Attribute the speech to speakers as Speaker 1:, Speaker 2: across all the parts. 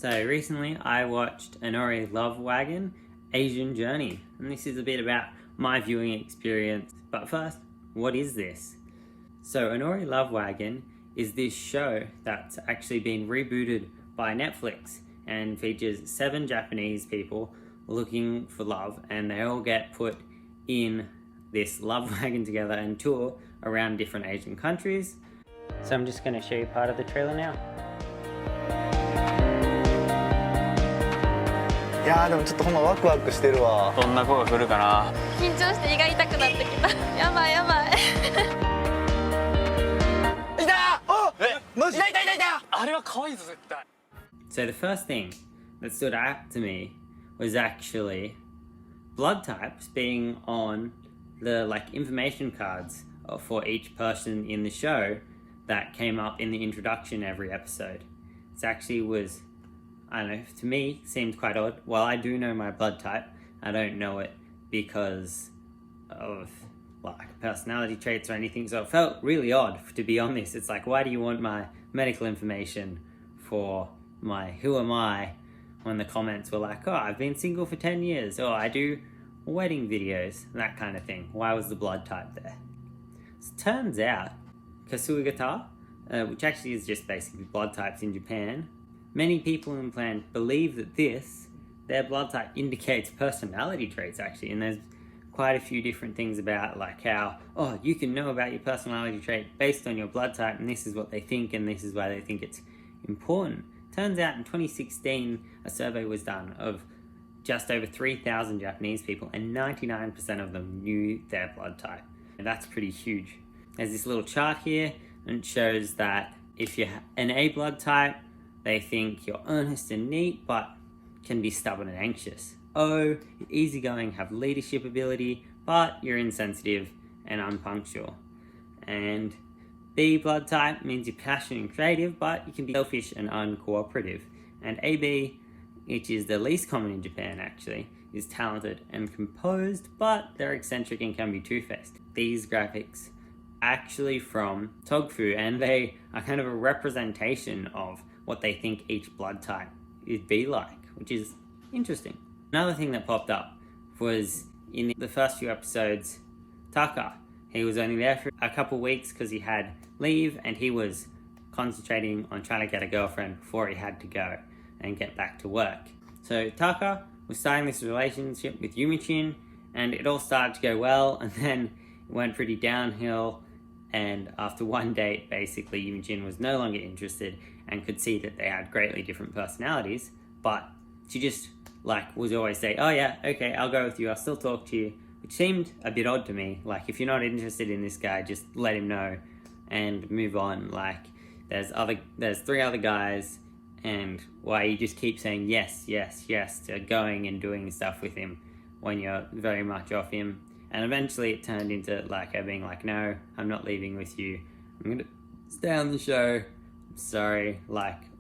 Speaker 1: So recently I watched Ainori Love Wagon, Asian Journey, and this is a bit about my viewing experience. But first, what is this? So Ainori Love Wagon is this show that's actually been rebooted by Netflix and features 7 Japanese people looking for love, and they all get put in this love wagon together and tour around different Asian countries. So I'm just going to show you part of the trailer now.
Speaker 2: いやーでもちょっとほんまワクワクしてるわ。
Speaker 3: どんな子が来るかな。
Speaker 4: 緊張して胃が痛くなってきた。やばいやばい。
Speaker 3: いた！あ！
Speaker 2: マジ？
Speaker 3: いたいたいたいた！あれは可愛いぞ絶対。
Speaker 1: So the first thing that stood out to me was actually blood types being on the information cards for each person in the show that came up in the introduction every episode. It actually was, I don't know, to me seemed quite odd. While I do know my blood type, I don't know it because of personality traits or anything, so it felt really odd to be on this. It's like, why do you want my medical information for my who am I, when the comments were like, oh, I've been single for 10 years, or I do wedding videos, that kind of thing. Why was the blood type there? So it turns out Kasuigata, which actually is just basically blood types in Japan, many people in Japan believe that their blood type indicates personality traits actually, and there's quite a few different things about how, oh, you can know about your personality trait based on your blood type, and this is what they think, and this is why they think it's important. Turns out in 2016, a survey was done of just over 3,000 Japanese people, and 99% of them knew their blood type. And that's pretty huge. There's this little chart here, and it shows that if you're an A blood type, they think you're earnest and neat, but can be stubborn and anxious. O, you're easygoing, have leadership ability, but you're insensitive and unpunctual. And B blood type means you're passionate and creative, but you can be selfish and uncooperative. And AB, which is the least common in Japan actually, is talented and composed, but they're eccentric and can be two-faced. These graphics actually from Togfu, and they are kind of a representation of what they think each blood type would be like, which is interesting. Another thing that popped up was in the first few episodes, Taka. He was only there for a couple weeks because he had leave, and he was concentrating on trying to get a girlfriend before he had to go and get back to work. So Taka was starting this relationship with Yumichin, and it all started to go well, and then it went pretty downhill, and after one date, basically Yumichin was no longer interested and could see that they had greatly different personalities, but she just was always say, oh yeah, okay, I'll go with you, I'll still talk to you, which seemed a bit odd to me. If you're not interested in this guy, just let him know and move on. There's 3 other guys, and why you just keep saying yes, yes, yes to going and doing stuff with him when you're very much off him. And eventually it turned into her being like, no, I'm not leaving with you, I'm gonna stay on the show, I'm sorry,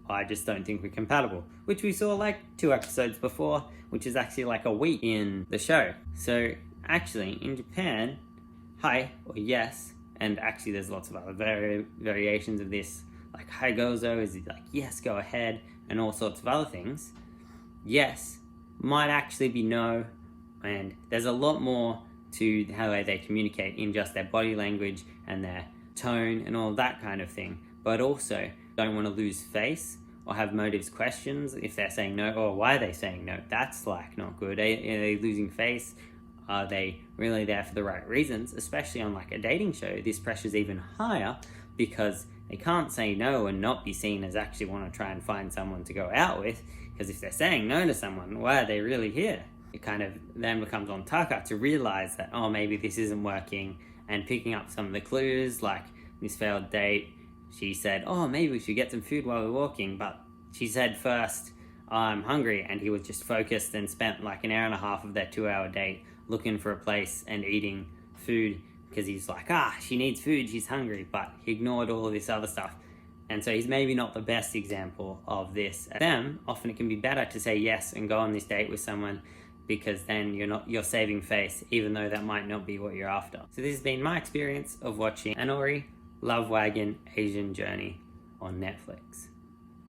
Speaker 1: I just don't think we're compatible, which we saw 2 episodes before, which is actually a week in the show. So actually in Japan, hi or yes, and actually there's lots of other variations of this, hi gozo is yes, go ahead, and all sorts of other things. Yes might actually be no, and there's a lot more to how they communicate in just their body language and their tone and all that kind of thing. But also don't want to lose face or have motives questions if they're saying no, or why are they saying no. That's not good. Are they losing face? Are they really there for the right reasons? Especially on a dating show, this pressure's even higher because they can't say no and not be seen as actually want to try and find someone to go out with, because if they're saying no to someone, why are they really here? It kind of then becomes on Taka to realize that, oh, maybe this isn't working, and picking up some of the clues, this failed date. She said, oh, maybe we should get some food while we're walking, but she said first, oh, I'm hungry, and he was just focused and spent an hour and a half of their 2-hour date looking for a place and eating food, because he's she needs food, she's hungry, but he ignored all of this other stuff. And so he's maybe not the best example of this. Them, often it can be better to say yes and go on this date with someone, because then you're saving face, even though that might not be what you're after. So this has been my experience of watching Ainori Love Wagon, Asian Journey on Netflix.